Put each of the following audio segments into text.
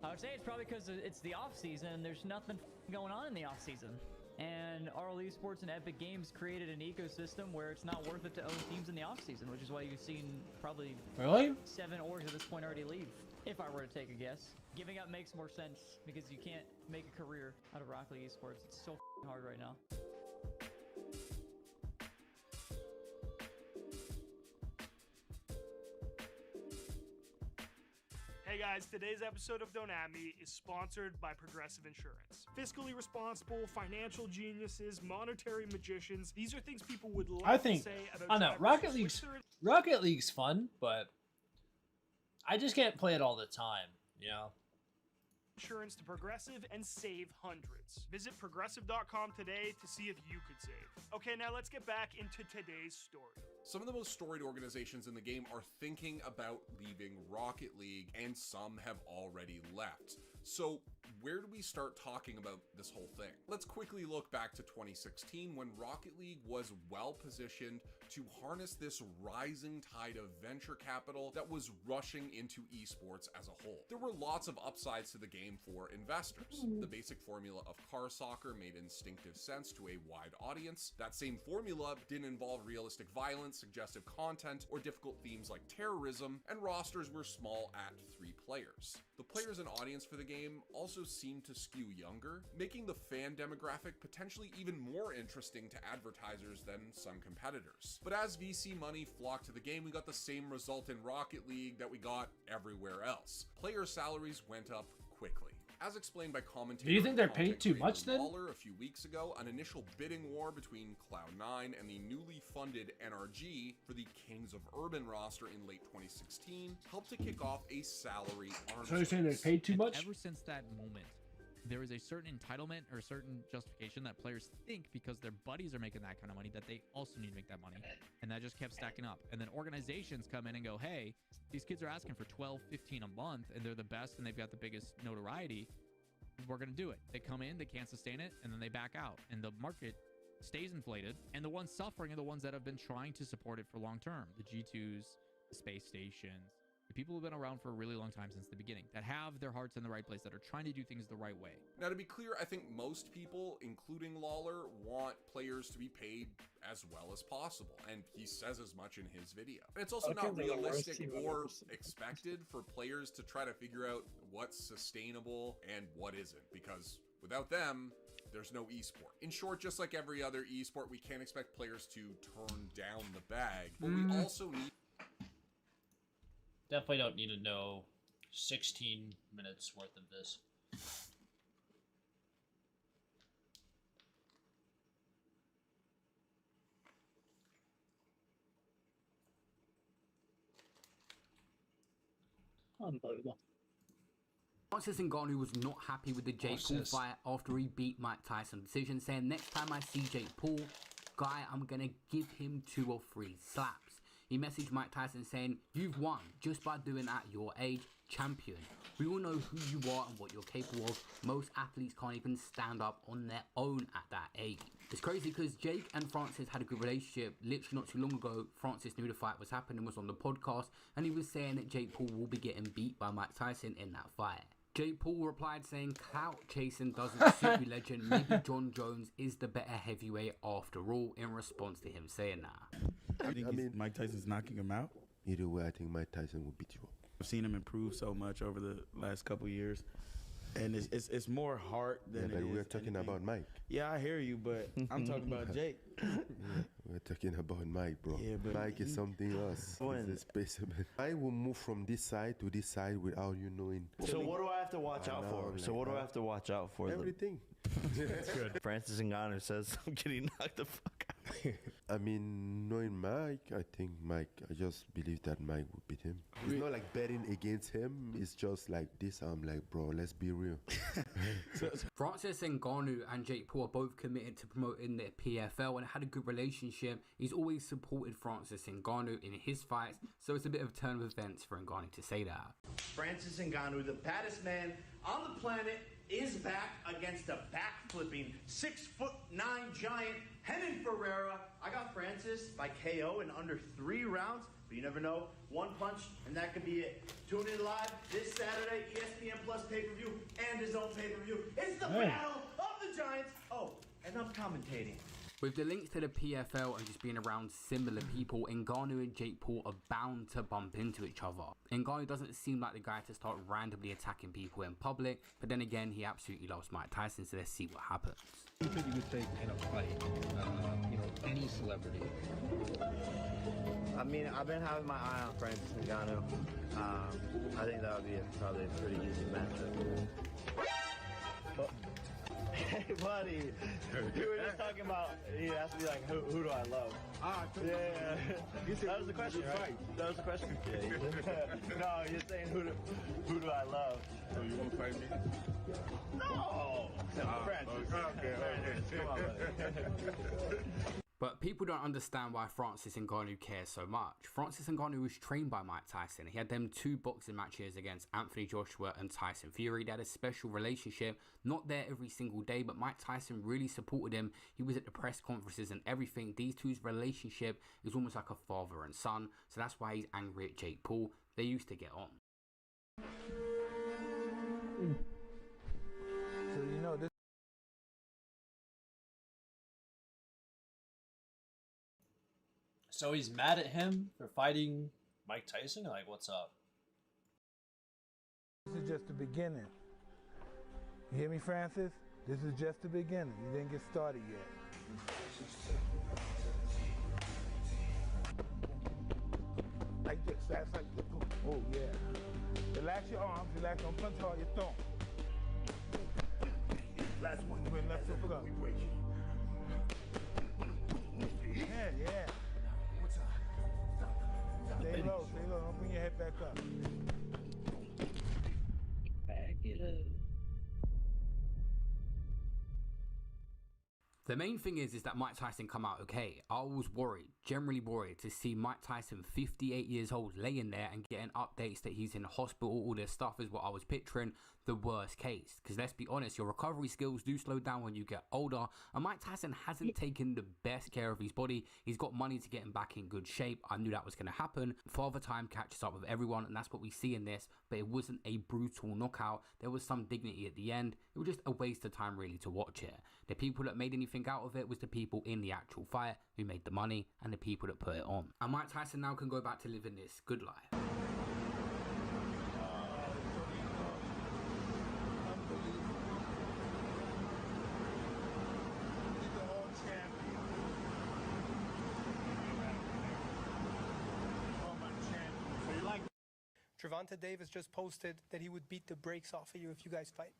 I would say it's probably because it's the off season. There's nothing going on in the off season. And RL Esports and Epic Games created an ecosystem where it's not worth it to own teams in the off season, which is why you've seen probably 7 orgs at this point already leave. If I were to take a guess, giving up makes more sense because you can't make a career out of Rocket League Esports. It's so hard right now. Hey guys, today's episode of Don't At Me is sponsored by Progressive Insurance. Fiscally responsible, financial geniuses, monetary magicians. These are things people would love to say about I know Rocket League's fun, but I just can't play it all the time, you know? Insurance to Progressive and save hundreds. Visit progressive.com today to see if you could save. Okay, now let's get back into today's story. Some of the most storied organizations in the game are thinking about leaving Rocket League, and some have already left. So where do we start talking about this whole thing? Let's quickly look back to 2016 when Rocket League was well positioned to harness this rising tide of venture capital that was rushing into esports as a whole. There were lots of upsides to the game for investors. The basic formula of car soccer made instinctive sense to a wide audience. That same formula didn't involve realistic violence, suggestive content, or difficult themes like terrorism, and rosters were small at 3 players. The players and audience for the game also seemed to skew younger, making the fan demographic potentially even more interesting to advertisers than some competitors. But as VC money flocked to the game, we got the same result in Rocket League that we got everywhere else. Player salaries went up quickly. As explained by commentators, do you think they're paid too much then? A few weeks ago, an initial bidding war between Cloud9 and the newly funded NRG for the Kings of Urban roster in late 2016 helped to kick off a salary arms. So you're saying they're paid too much? Ever since that moment, there is a certain entitlement or a certain justification that players think because their buddies are making that kind of money that they also need to make that money. And that just kept stacking up. And then organizations come in and go, hey, these kids are asking for 12, 15 a month and they're the best and they've got the biggest notoriety. We're going to do it. They come in, they can't sustain it, and then they back out. And the market stays inflated. And the ones suffering are the ones that have been trying to support it for long term. The G2s, the space stations, the people who've been around for a really long time since the beginning, that have their hearts in the right place, that are trying to do things the right way. Now, to be clear, I think most people, including Lawler, want players to be paid as well as possible, and he says as much in his video. And it's also not realistic or expected for players to try to figure out what's sustainable and what isn't, because without them, there's no esport. In short, just like every other esport, we can't expect players to turn down the bag, but we also need... Definitely don't need to know 16 minutes worth of this. Unbelievable. Francis Ngannou was not happy with the Jake Paul fight after he beat Mike Tyson decision, saying, next time I see Jake Paul, guy, I'm gonna give him 2 or 3 slaps. He messaged Mike Tyson saying, you've won just by doing at your age, champion. We all know who you are and what you're capable of. Most athletes can't even stand up on their own at that age. It's crazy because Jake and Francis had a good relationship. Literally not too long ago, Francis knew the fight was happening, was on the podcast, and he was saying that Jake Paul will be getting beat by Mike Tyson in that fight. Jake Paul replied saying, clout chasing doesn't suit you, legend. Maybe John Jones is the better heavyweight after all, in response to him saying that. I mean, Mike Tyson's knocking him out. Either way, I think Mike Tyson will beat you up. I've seen him improve so much over the last couple years, and it's more heart than but we're talking about Mike. Yeah, I hear you, but I'm talking about Jake. Yeah, we're talking about Mike, bro. Yeah, but Mike is something else. He's a specimen. I will move from this side to this side without you knowing. So what do I have to watch out for? Like So what do I have to watch out for? Everything. That's good. Francis Ngannou says I'm getting knocked the fuck out. I mean, knowing Mike, I just believe that Mike would beat him. It's not like betting against him. It's just like this. I'm like, bro, let's be real. Francis Ngannou and Jake Paul are both committed to promoting the PFL and had a good relationship. He's always supported Francis Ngannou in his fights, so it's a bit of a turn of events for Ngannou to say that. Francis Ngannou, the baddest man on the planet, is back against a backflipping 6'9" giant Renan Ferreira. I got Francis by KO in under 3 rounds. But you never know. One punch, and that could be it. Tune in live this Saturday, ESPN Plus pay-per-view and his own pay-per-view. It's the battle of the Giants. Oh, and I'm commentating. With the links to the PFL and just being around similar people, Ngannou and Jake Paul are bound to bump into each other. Ngannou doesn't seem like the guy to start randomly attacking people in public, but then again, he absolutely loves Mike Tyson, so let's see what happens. Who could you take in a fight? Any celebrity? I mean, I've been having my eye on Francis Ngannou. I think that would be probably a pretty easy matchup. Hey, buddy. We were just talking about, he asked me, like, who do I love? Yeah. That was the question, right? That was the question. No, you're saying who do I love? So you want to fight me? No! Francis. Okay. Come on, buddy. But people don't understand why Francis Ngannou cares so much. Francis Ngannou was trained by Mike Tyson. He had them 2 boxing matches against Anthony Joshua and Tyson Fury. They had a special relationship, not there every single day, but Mike Tyson really supported him. He was at the press conferences and everything. These two's relationship is almost like a father and son, so that's why he's angry at Jake Paul. They used to get on. So you know this. So he's mad at him for fighting Mike Tyson? Like, what's up? This is just the beginning. You hear me, Francis? This is just the beginning. You didn't get started yet. Like this, that's like this. Oh, yeah. Relax your arms, relax, don't punch hard your thumb. Last one, left foot up. Yeah, yeah. Stay low, don't bring your head back up. Back it up. The main thing is that Mike Tyson come out okay. I was worried, generally worried, to see Mike Tyson, 58 years old, laying there and getting updates that he's in hospital. All this stuff is what I was picturing, the worst case. Because let's be honest, your recovery skills do slow down when you get older. And Mike Tyson hasn't taken the best care of his body. He's got money to get him back in good shape. I knew that was going to happen. Father Time catches up with everyone, and that's what we see in this. But it wasn't a brutal knockout. There was some dignity at the end. It was just a waste of time really to watch it. The people that made anything out of it was the people in the actual fight who made the money and the people that put it on. And Mike Tyson now can go back to living this good life. Gervonta Davis just posted that he would beat the brakes off of you if you guys fight.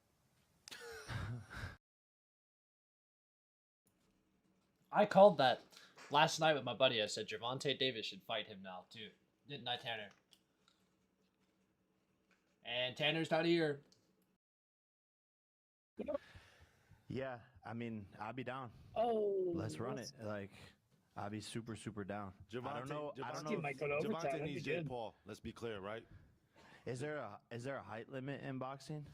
I called that last night with my buddy. I said Gervonta Davis should fight him now too. Didn't I, Tanner? And Tanner's not here. Yeah, I mean, I'll be down. Oh, let's run it. Like, I'll be super down. I don't know. Gervonta needs Jake Paul. Let's be clear, right? Is there a height limit in boxing?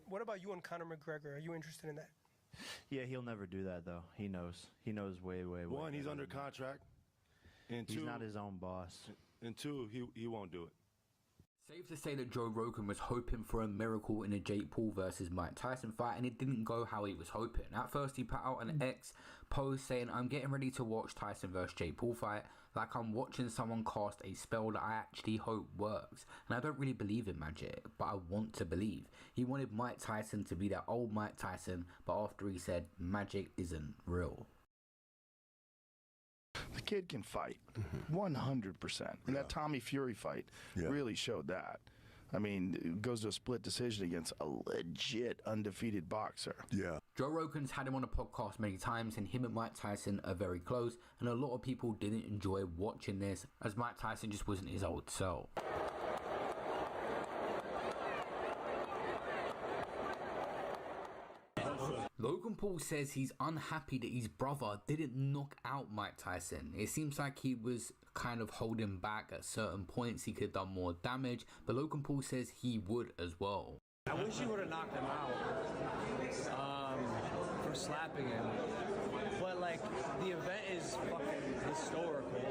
What about you and Conor McGregor? Are you interested in that? Yeah, he'll never do that though. He knows. He knows way. One, he's under contract, and he's two, not his own boss. And two, he won't do it. Safe to say that Joe Rogan was hoping for a miracle in a Jake Paul versus Mike Tyson fight, and it didn't go how he was hoping. At first, he put out an X post saying, "I'm getting ready to watch Tyson versus Jake Paul fight, like I'm watching someone cast a spell that I actually hope works." And I don't really believe in magic, but I want to believe. He wanted Mike Tyson to be that old Mike Tyson, but after he said magic isn't real. The kid can fight, 100%. And that Tommy Fury fight really showed that. I mean, it goes to a split decision against a legit undefeated boxer. Yeah. Joe Rogan's had him on a podcast many times, and him and Mike Tyson are very close, and a lot of people didn't enjoy watching this, as Mike Tyson just wasn't his old self. Logan Paul says he's unhappy that his brother didn't knock out Mike Tyson. It seems like he was kind of holding back at certain points. He could have done more damage, but Logan Paul says he would as well. I wish he would have knocked him out for slapping him. But like, the event is fucking historical.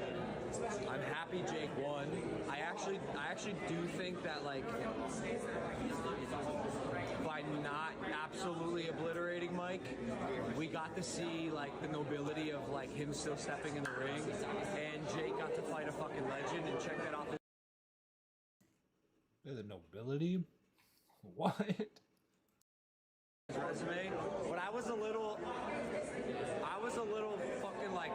I'm happy Jake won. I actually do think that, like, by not absolutely obliterating Mike, we got to see, like, the nobility of, like, him still stepping in the ring, and Jake got to fight a fucking legend and check that off The nobility? What? his resume. But I was a little fucking, like,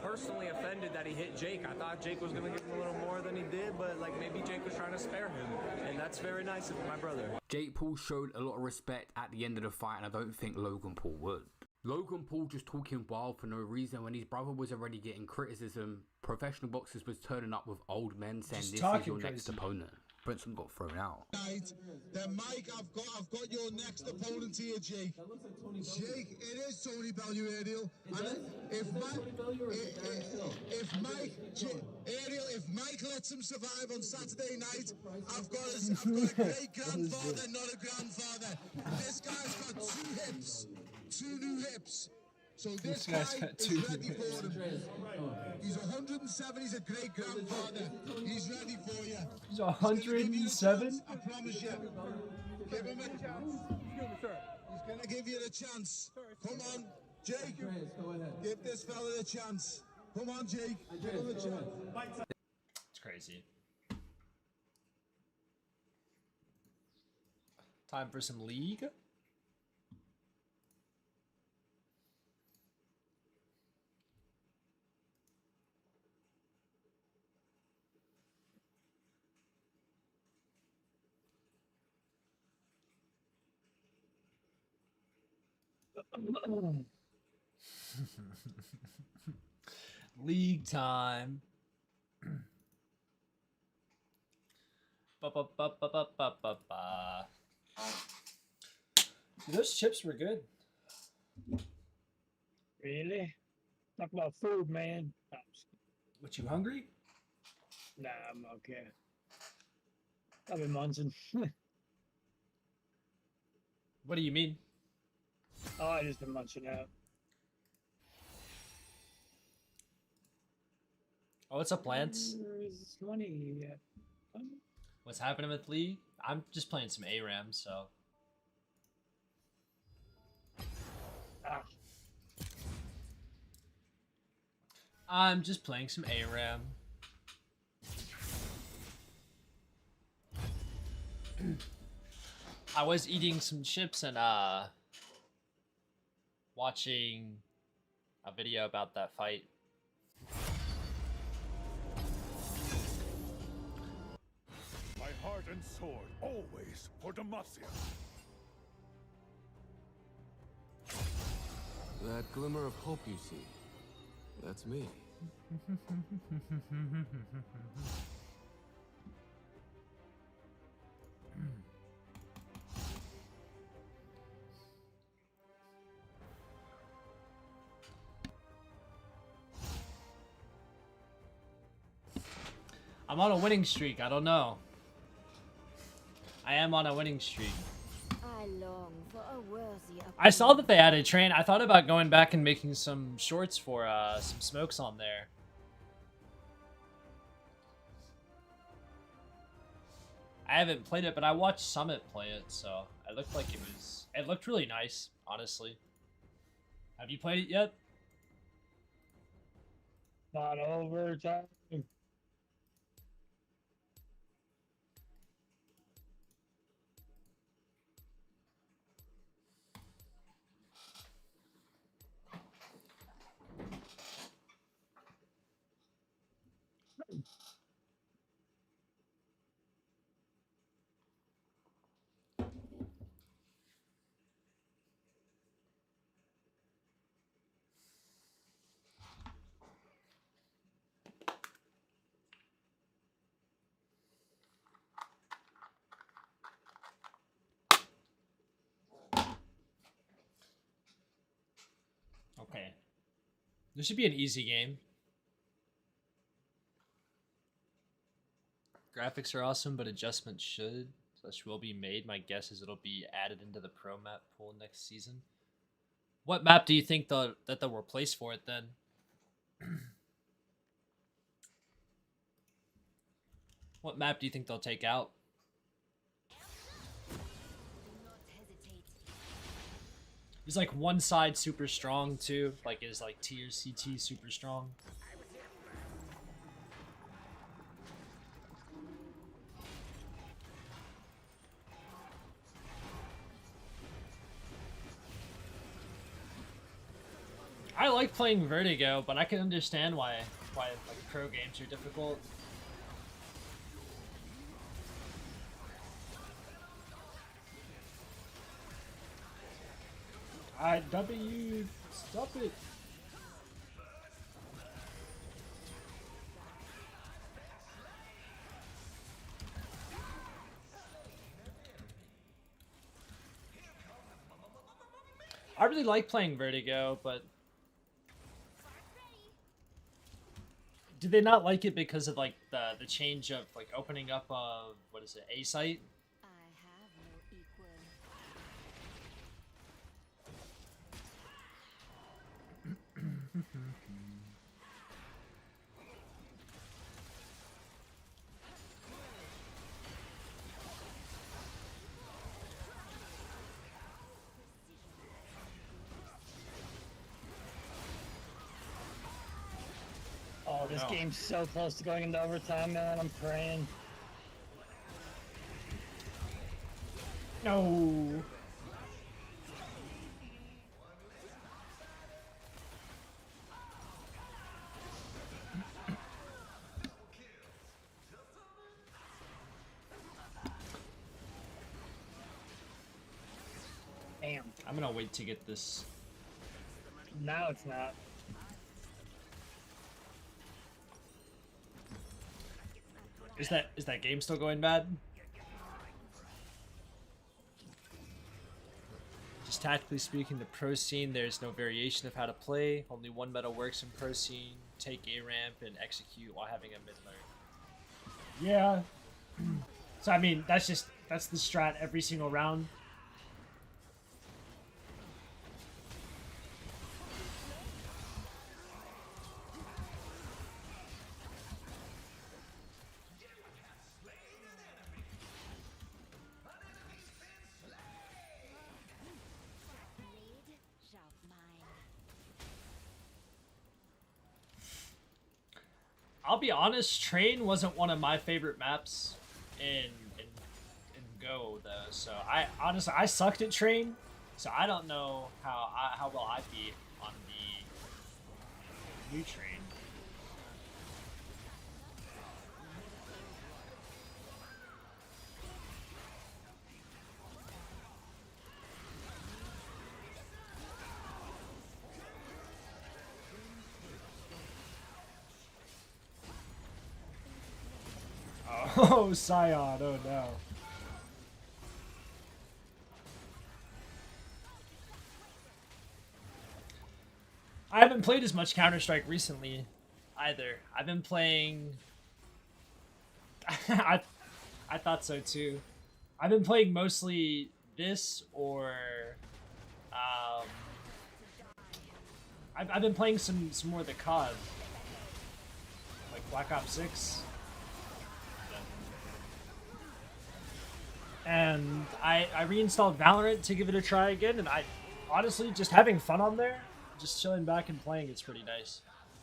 personally offended that he hit Jake. I thought Jake was gonna give him a little more than he did, but, like, maybe Jake was trying to spare him, and that's very nice of my brother. Jake Paul showed a lot of respect at the end of the fight, and I don't think Logan Paul would. Logan Paul just talking wild for no reason when his brother was already getting criticism. Professional boxers was turning up with old men saying Just this is talking your next crazy. opponent. Brinson got thrown out. Then Mike, I've got your next opponent here, Jake. Jake, it is Tony Bellew, Ariel. And if Mike lets him survive on Saturday night, I've got a great grandfather, not a grandfather. This guy's got 2 hips, 2 new hips. So this guy is ready for him. He's 107. He's a great grandfather. He's ready for you. He's 107? I promise you. Give him a chance. He's gonna give you the chance. Come on, Jake. Give this fella a chance. Come on, Jake. Give him a chance. It's crazy. Time for some league. League time. Ba-ba-ba-ba-ba-ba-ba. Those chips were good. Really? Talk about food, man. What, you hungry? Nah, I'm okay. I've been munching. What do you mean? Oh, I just been munching out. Oh, what's up, Lance? Where's money? What's happening with Lee? I'm just playing some ARAM, so. I'm just playing some ARAM. I was eating some chips and watching a video about that fight. My heart and sword, always for Demacia. That glimmer of hope you see, that's me. I'm on a winning streak. I don't know. I am on a winning streak. I long for a worthy I saw that they added train. I thought about going back and making some shorts for some smokes on there. I haven't played it, but I watched Summit play it, so it looked like it looked really nice, honestly. Have you played it yet? Not overtime. Okay. This should be an easy game. Graphics are awesome, but adjustments will be made. My guess is it'll be added into the pro map pool next season. What map do you think that they'll replace for it then? What map do you think they'll take out? Is like one side super strong too? Like is like T or CT super strong? I like playing Vertigo, but I can understand why like pro games are difficult. W, stop it. I really like playing Vertigo, but did they not like it because of like the change of like opening up what is it, A site? Oh, this game's so close to going into overtime, man. I'm praying. No. Damn. I'm gonna wait to get this. Now it's not. Is that game still going bad? Just tactically speaking, the pro scene, there's no variation of how to play. Only one meta works in pro scene. Take A ramp and execute while having a mid lane. Yeah. So I mean, that's the strat every single round. I'll be honest, Train wasn't one of my favorite maps in Go though. So I honestly sucked at Train, so I don't know how well I'd be on the new Train. Oh, Scion, oh no. I haven't played as much Counter-Strike recently either. I've been playing I thought so too. I've been playing mostly this or I've been playing some more of the COD. Like Black Ops 6. And I reinstalled Valorant to give it a try again, and I honestly just having fun on there, just chilling back and playing, it's pretty nice.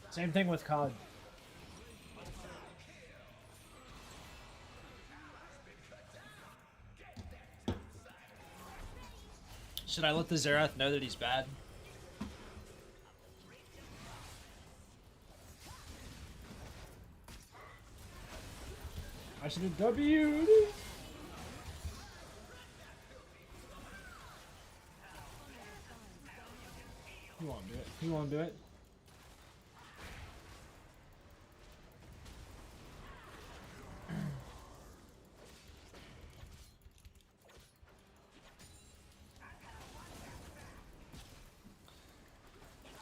Same thing with COD. Should I let the Xerath know that he's bad? I should have W'd. He won't do it. He won't do it.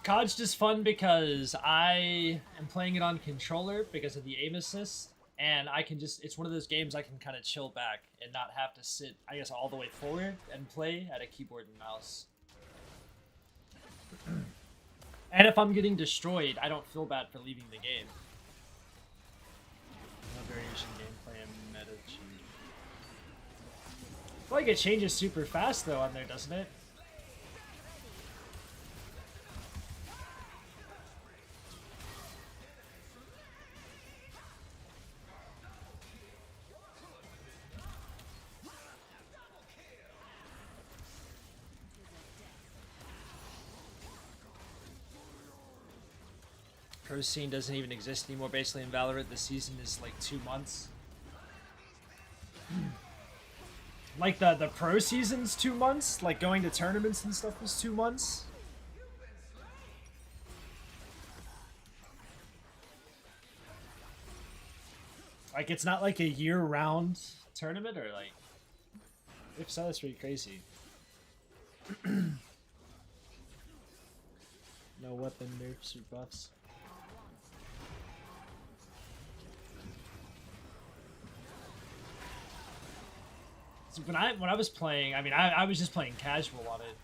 COD's just fun because I am playing it on controller because of the aim assist, and I can just, it's one of those games I can kind of chill back and not have to sit, I guess, all the way forward and play at a keyboard and mouse. And if I'm getting destroyed, I don't feel bad for leaving the game. No variation gameplay and meta change. I feel like it changes super fast though on there, doesn't it? Pro scene doesn't even exist anymore basically in Valorant. The season is like 2 months. Like the pro season's 2 months? Like going to tournaments and stuff was 2 months? Like it's not like a year-round tournament or like... If so, that's pretty crazy. No weapon nerfs or buffs. When I was playing, I mean, I was just playing casual on it.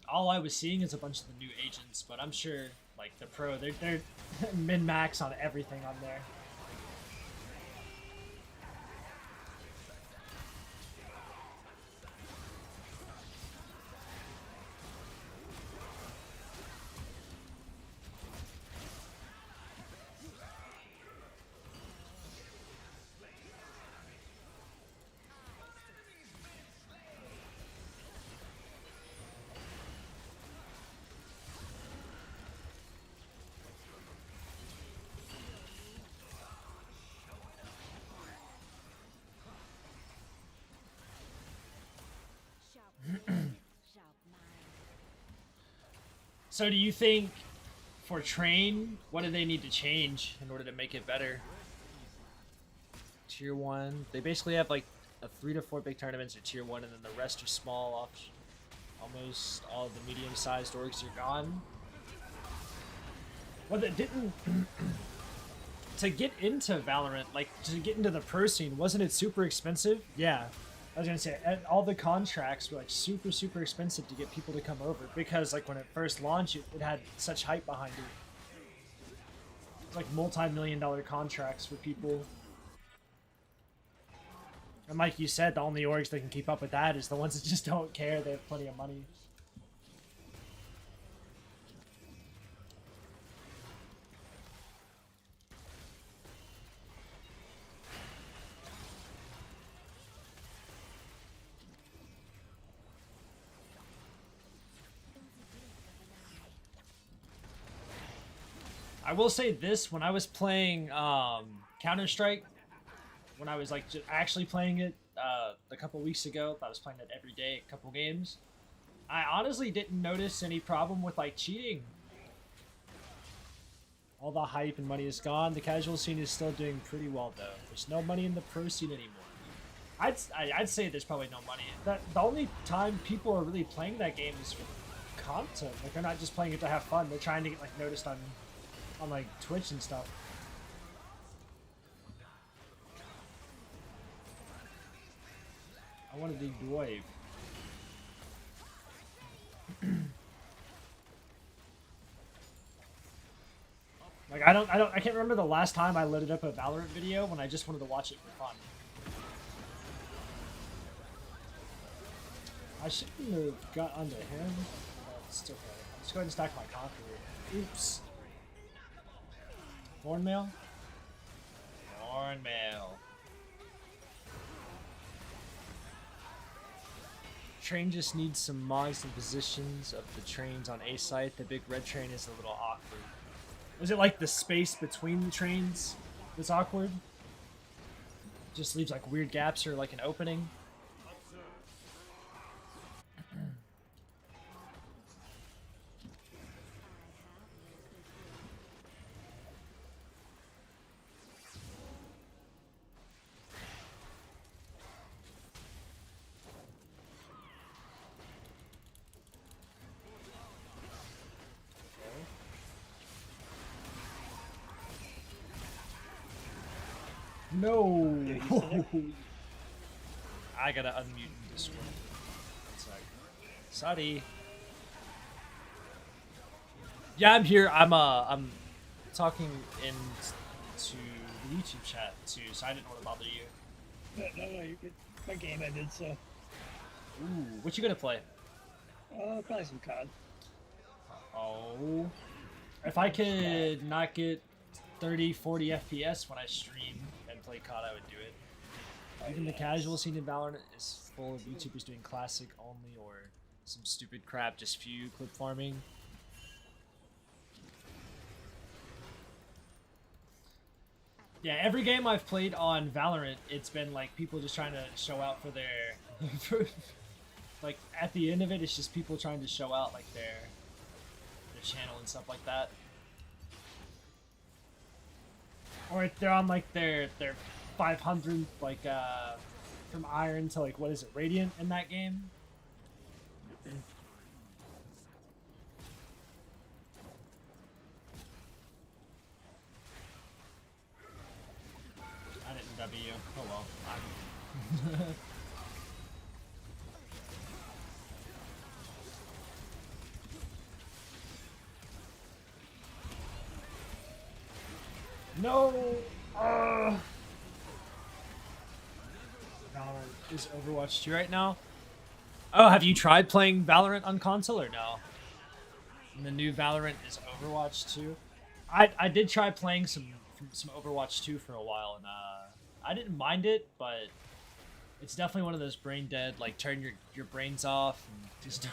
All I was seeing is a bunch of the new agents, but I'm sure, like, the pro, they're min-max on everything on there. So do you think for train, what do they need to change in order to make it better? Tier 1, they basically have like a 3 to 4 big tournaments at tier 1 and then the rest are small off. Almost all of the medium-sized orgs are gone. Well, they didn't... to get into Valorant, like to get into the pro scene, wasn't it super expensive? Yeah. I was gonna say, all the contracts were like super expensive to get people to come over because like when it first launched, it had such hype behind it. It's like multi-million-dollar contracts for people. And like you said, the only orgs that can keep up with that is the ones that just don't care. They have plenty of money. I will say this, when I was playing Counter-Strike, when I was like actually playing it a couple weeks ago, I was playing it every day, a couple games, I honestly didn't notice any problem with like cheating. All the hype and money is gone. The casual scene is still doing pretty well though. There's no money in the pro scene anymore. I'd say there's probably no money. The only time people are really playing that game is for content. Like they're not just playing it to have fun. They're trying to get like noticed on like Twitch and stuff. I want to do Dwave. Like I can't remember the last time I loaded up a Valorant video when I just wanted to watch it for fun. I shouldn't have got onto him. It's still okay. I'll just go ahead and stack my Conqueror. Oops. Thornmail? Thornmail. Train just needs some mods and positions of the trains on A site. The big red train is a little awkward. Was it like the space between the trains that's awkward? Just leaves like weird gaps or like an opening? No! I gotta unmute this one. One sec. Sorry. Yeah, I'm here. I'm talking into the YouTube chat too, so I didn't want to bother you. No, you're good. My game ended, so. Ooh, what you gonna play? Probably some COD. Oh. If I could not get 30, 40 FPS when I stream and play COD, I would do it. Even the casual scene in Valorant is full of YouTubers doing classic only or some stupid crap, just few clip farming. Yeah, every game I've played on Valorant, it's been like people just trying to show out for their... like, at the end of it, it's just people trying to show out like their channel and stuff like that. Or they're on like their 500, like from Iron to like, what is it, Radiant in that game? I didn't W. Oh well. No! Valorant is Overwatch 2 right now. Oh, have you tried playing Valorant on console or no? And the new Valorant is Overwatch 2. I did try playing some Overwatch 2 for a while, and I didn't mind it, but it's definitely one of those brain dead, like turn your brains off and just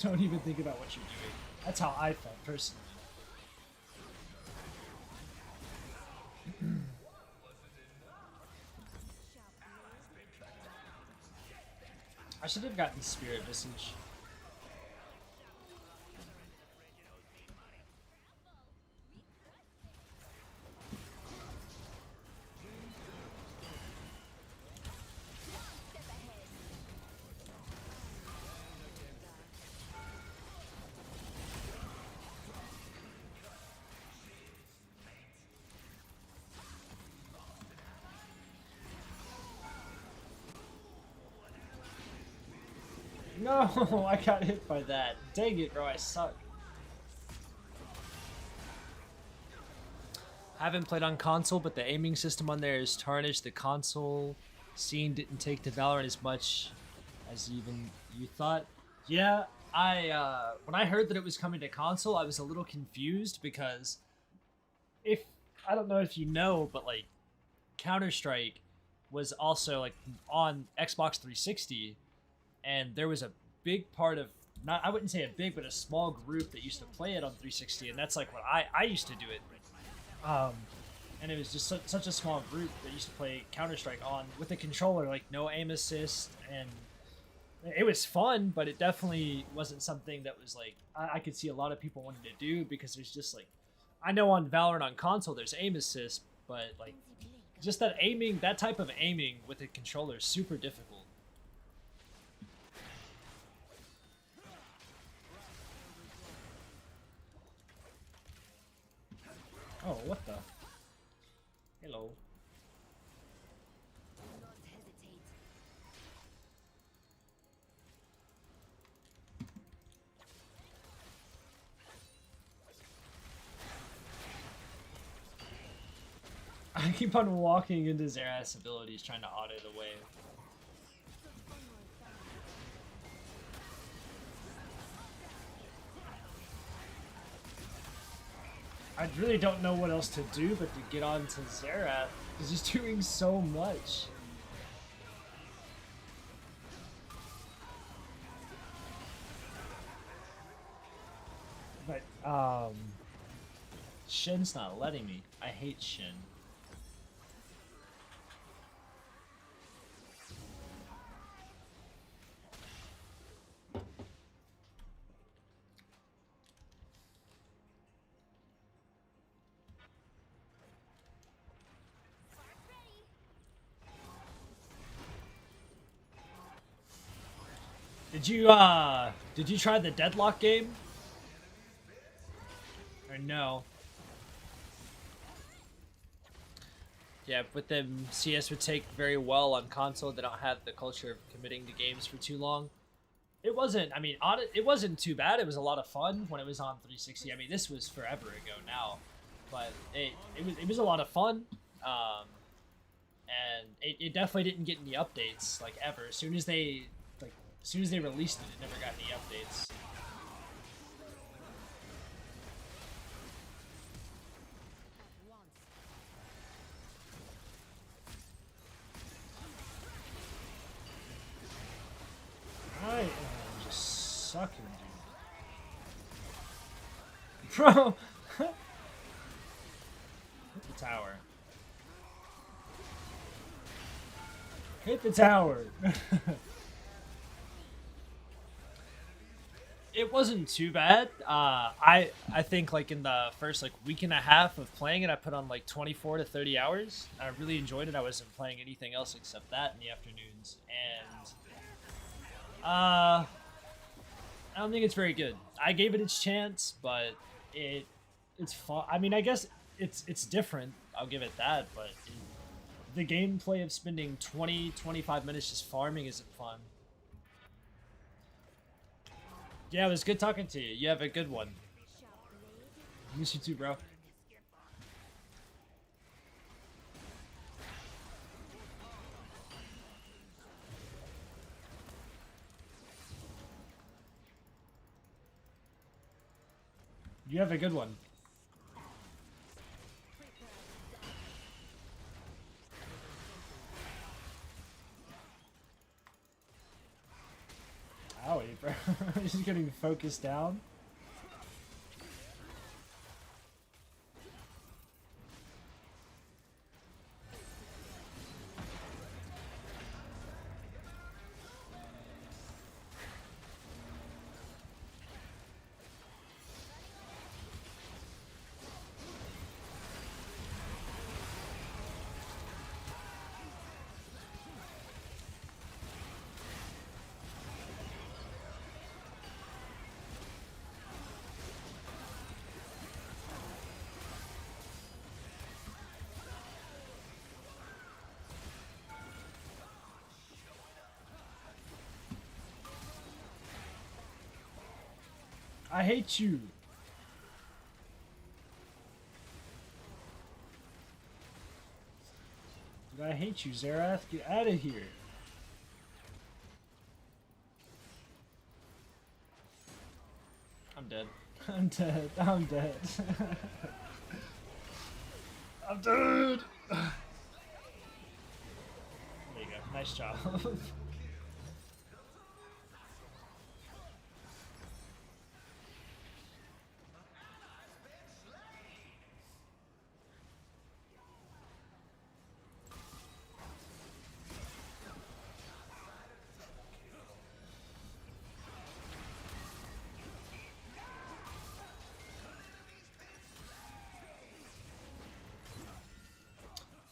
don't even think about what you're doing. That's how I felt personally. I should have gotten Spirit Visage. No, I got hit by that. Dang it, bro, I suck. Haven't played on console, but the aiming system on there is tarnished. The console scene didn't take to Valorant as much as even you thought. Yeah, when I heard that it was coming to console, I was a little confused because I don't know if you know, but like Counter-Strike was also like on Xbox 360. And there was a big part of, I wouldn't say a big, but a small group that used to play it on 360, and that's like what I used to do it. And it was just such a small group that used to play Counter-Strike on with a controller, like no aim assist, and it was fun, but it definitely wasn't something that was like, I could see a lot of people wanting to do, because there's just like, I know on Valorant on console there's aim assist, but like, just that aiming, that type of aiming with a controller is super difficult. Oh, what the? Hello. I keep on walking into Xerath's abilities trying to auto the wave. I really don't know what else to do but to get on to Xerath, because he's doing so much. But, Shin's not letting me. I hate Shin. Did you try the Deadlock game? Or no? Yeah, with them, CS would take very well on console. They don't have the culture of committing to games for too long. It wasn't. I mean, it wasn't too bad. It was a lot of fun when it was on 360. I mean, this was forever ago now, but it was a lot of fun. And it definitely didn't get any updates like ever. As soon as they released it, it never got any updates. I am just sucking, dude. Bro! Hit the tower. Hit the tower! It wasn't too bad. I think like in the first like week and a half of playing it, I put on like 24 to 30 hours. I really enjoyed it. I wasn't playing anything else except that in the afternoons, and I don't think it's very good. I gave it its chance, but it's fun. I mean, I guess it's different. I'll give it that, but the gameplay of spending 20-25 minutes just farming isn't fun. Yeah, it was good talking to you. You have a good one. Miss you too, bro. You have a good one. Owie, bro. Just getting focused down. I hate you. Dude, I hate you, Zerath. Get out of here. I'm dead. I'm dead. I'm dead. I'm dead. There you go. Nice job.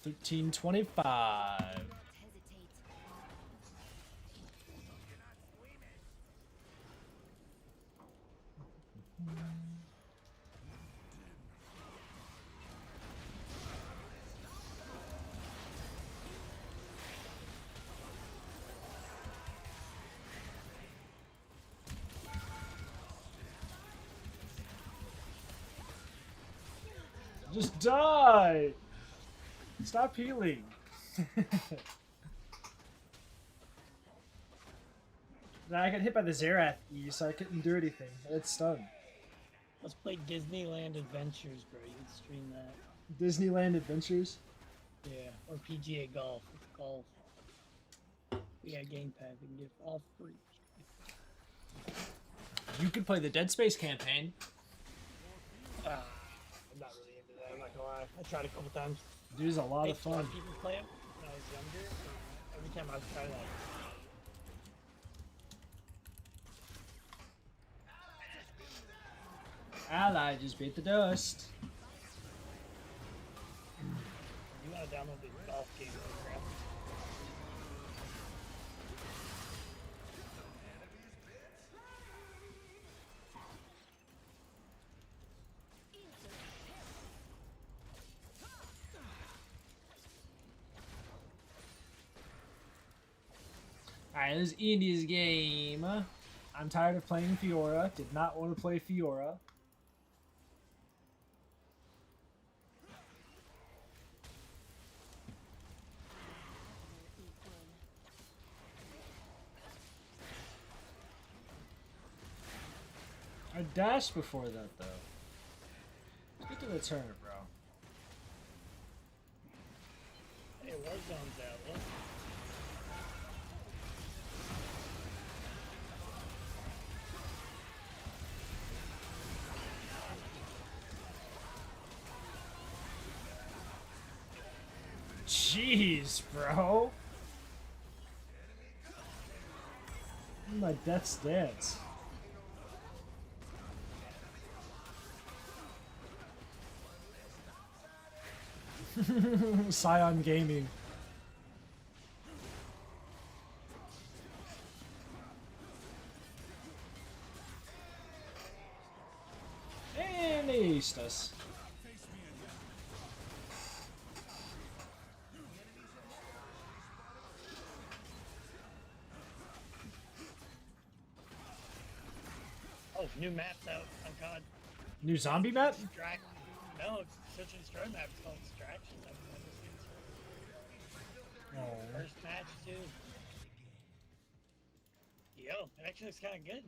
$13.25. Just die! Stop healing. Nah, I got hit by the Zerath E, so I couldn't do anything. It's stunned. Let's play Disneyland Adventures, bro. You can stream that. Disneyland Adventures? Yeah, or PGA Golf. It's golf. We got Game Pass. We can get all free. You could play the Dead Space campaign. I'm not really into that. I'm not gonna lie. I tried a couple times. Dude's a lot of fun. People play it when I was younger. Every time I've tried that. Ally just beat the dust. You gotta download the golf game program. Alright, let's end this game. I'm tired of playing Fiora. Did not want to play Fiora. I dashed before that, though. Let's get to the turn, bro. Hey, Warzone's out. Look. Jeez, bro. My death's dance. Scion Gaming. And they aced us. Oh, new map's out on COD. New zombie map? No, it's Search and Destroy map. It's called Distractions. I've never seen it. Oh. First match, too. Yo, it actually looks kind of good.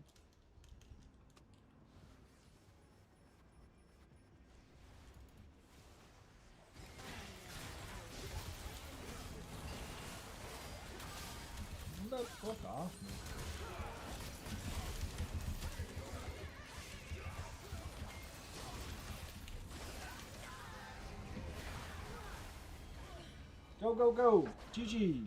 What the fuck off me? Go, go, go! GG!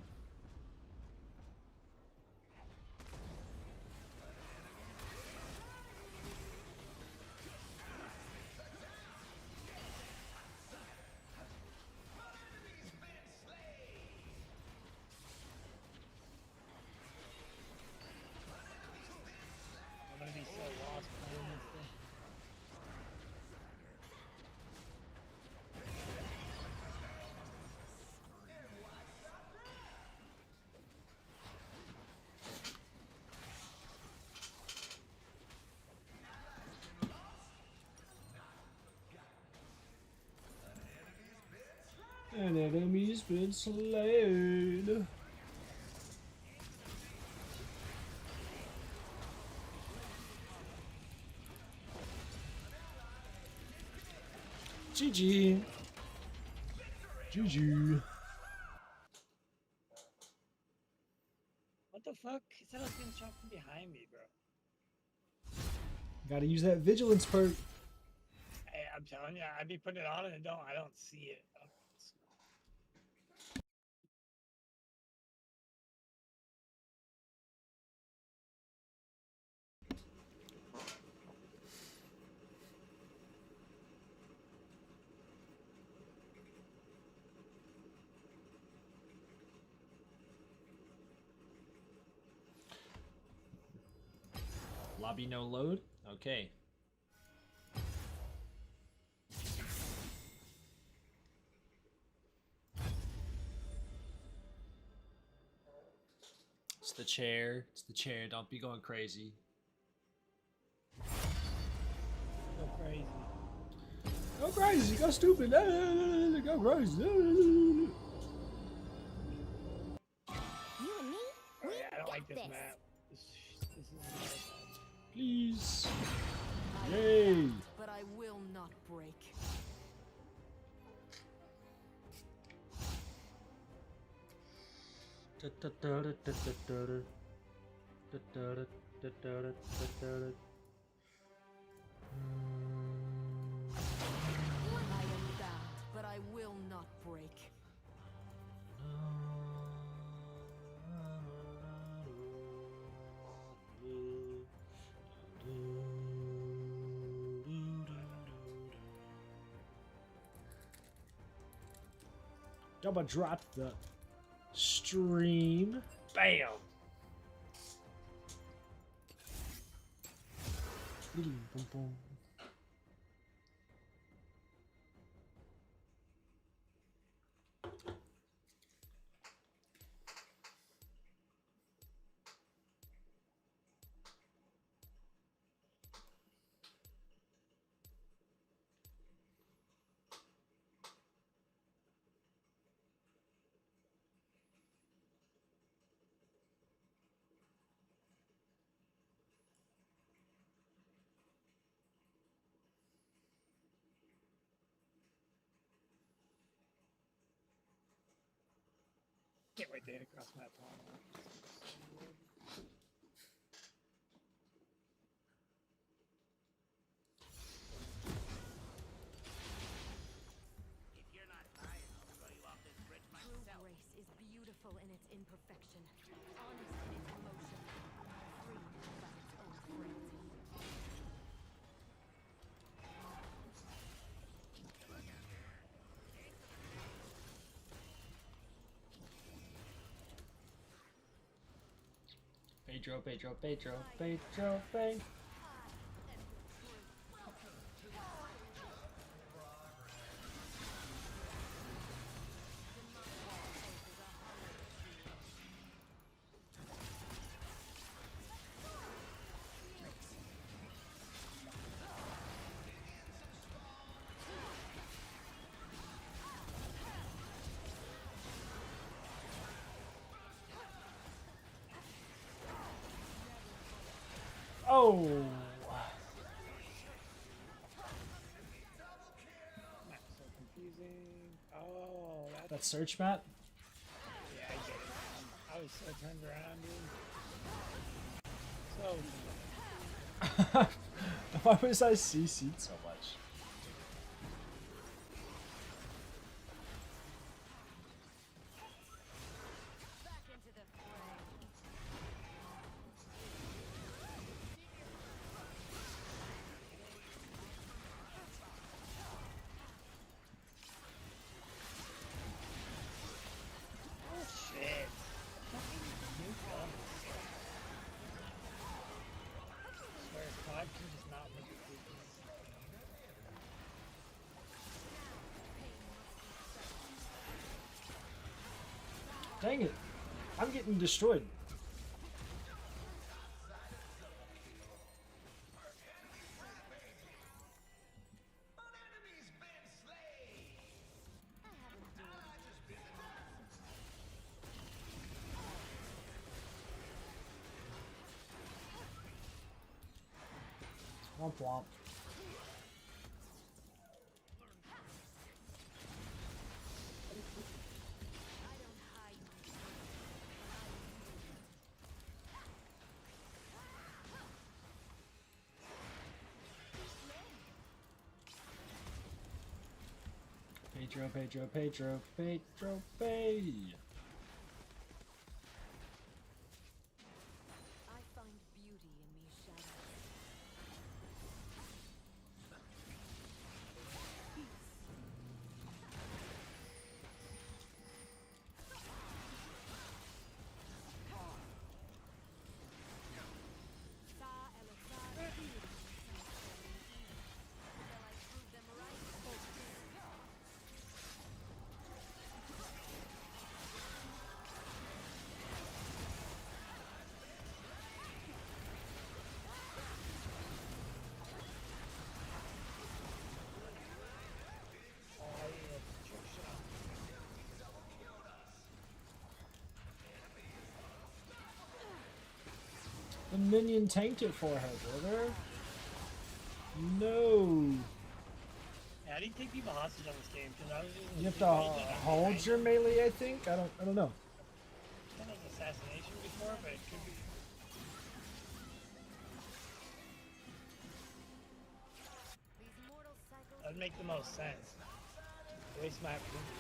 I'm gonna be so lost playing this thing. An enemy's been slain. GG. GG. What the fuck? He said I was being shot from behind me, bro. Gotta use that vigilance perk. Hey, I'm telling you, I'd be putting it on and I don't see it. Lobby no load? Okay. It's the chair. It's the chair. Don't be going crazy. Go crazy. Go crazy. Go stupid. Go crazy. Oh, yeah, I don't like this map. This is Please. Yay. But I will not break. I am bound, but I will not break. Double drop the stream. Bam. Boom, boom. Can't wait to hit across my palm. True grace is beautiful in its imperfection, honest in its emotion, free by its own frailty. Pedro, Pedro, Pedro, Pedro, Pedro. Oh. Map's so confusing. Oh, That search map? Yeah, I get it. I was so turned around, dude. So. Why was I CC'd so much? Shit. Swear, Todd can just not make it through this. Dang it. I'm getting destroyed. Womp womp. Pedro, Pedro, Pedro, Pedro, Pedro. I find beauty in these shadows. The minion tanked it for her, brother. No. How do you take people hostage on this game? Because I was using You have to hold your melee, I think. I don't know. That was assassination before, but it could be. That would make the most sense. Waste my opportunity.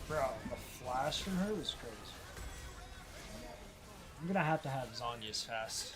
Bro, the flash from her was crazy. I'm gonna have to have Zanya's fast.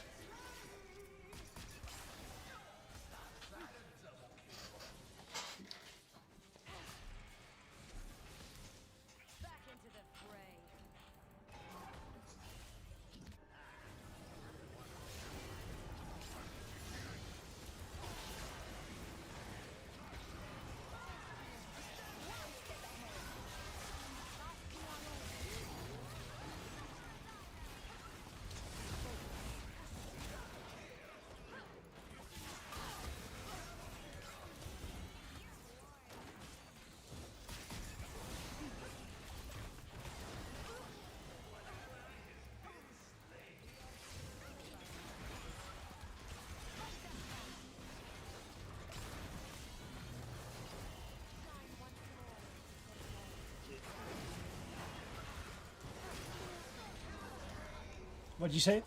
What'd you say?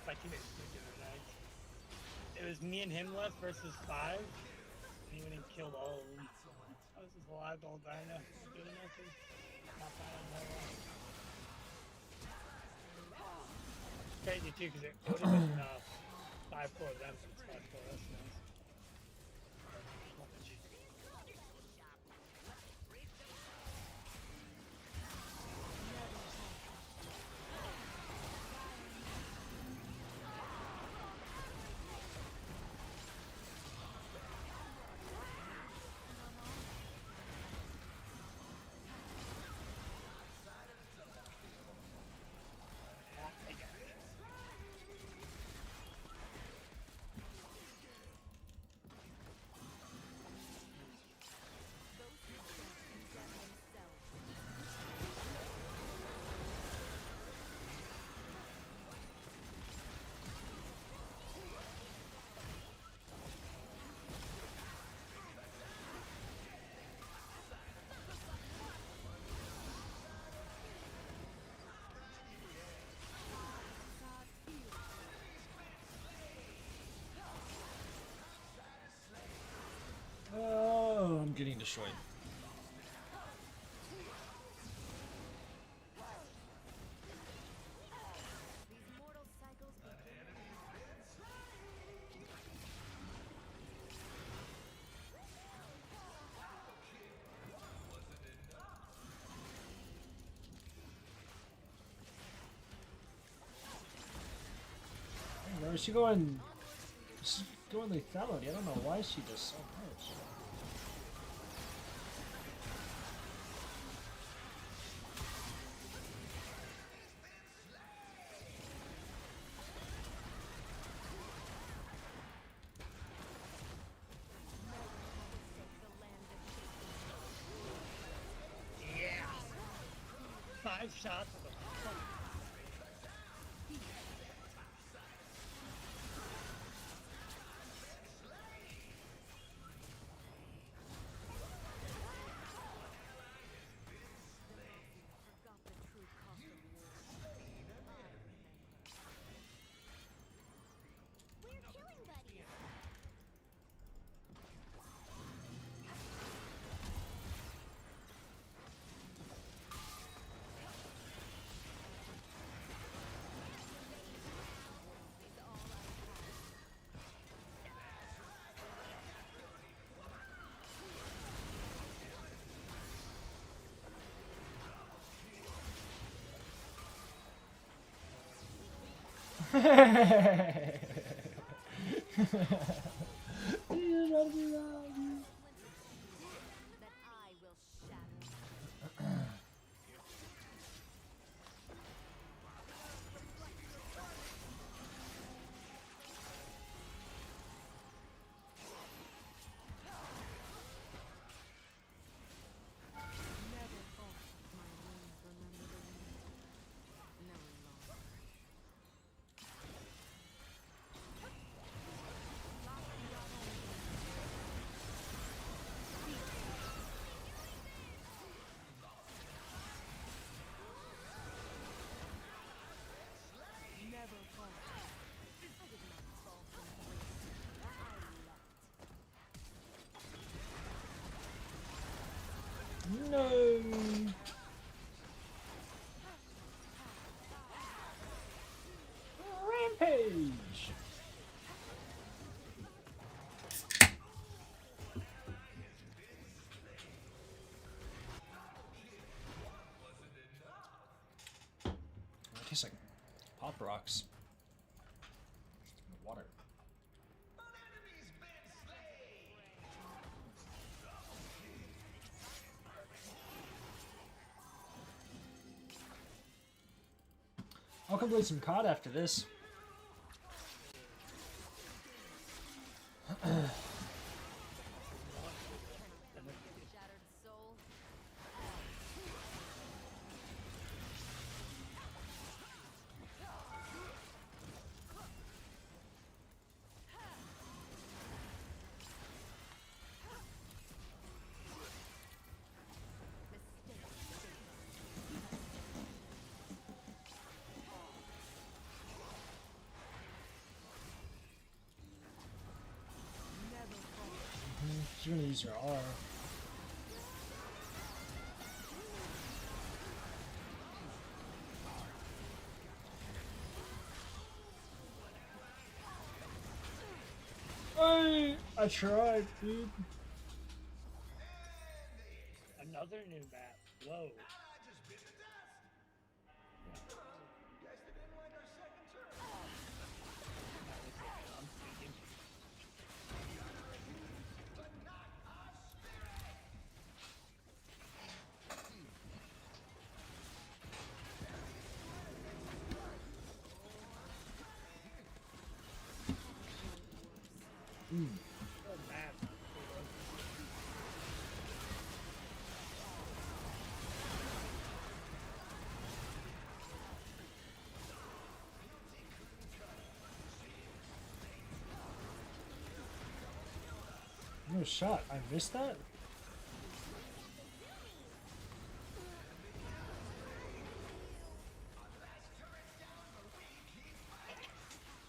Like he made the other night. It was me and him left versus 5. And he went and killed all of them. I was just alive the whole time. Doing nothing. Not bad on my life. Crazy too, because it would have been 5-4 of them, so it's 5-4 us now. Oh, I'm getting destroyed. Bro, she's going lethality. I don't know why she does so much. Yeah! 5 shots. No. Rampage. It tastes like pop rocks. Water. I'll come play some COD after this. You're gonna use your R. I tried, dude. Another new map. Whoa. No shot. I missed that?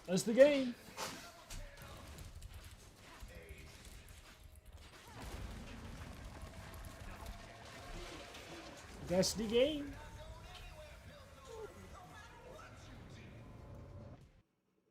That's the game. That's the game.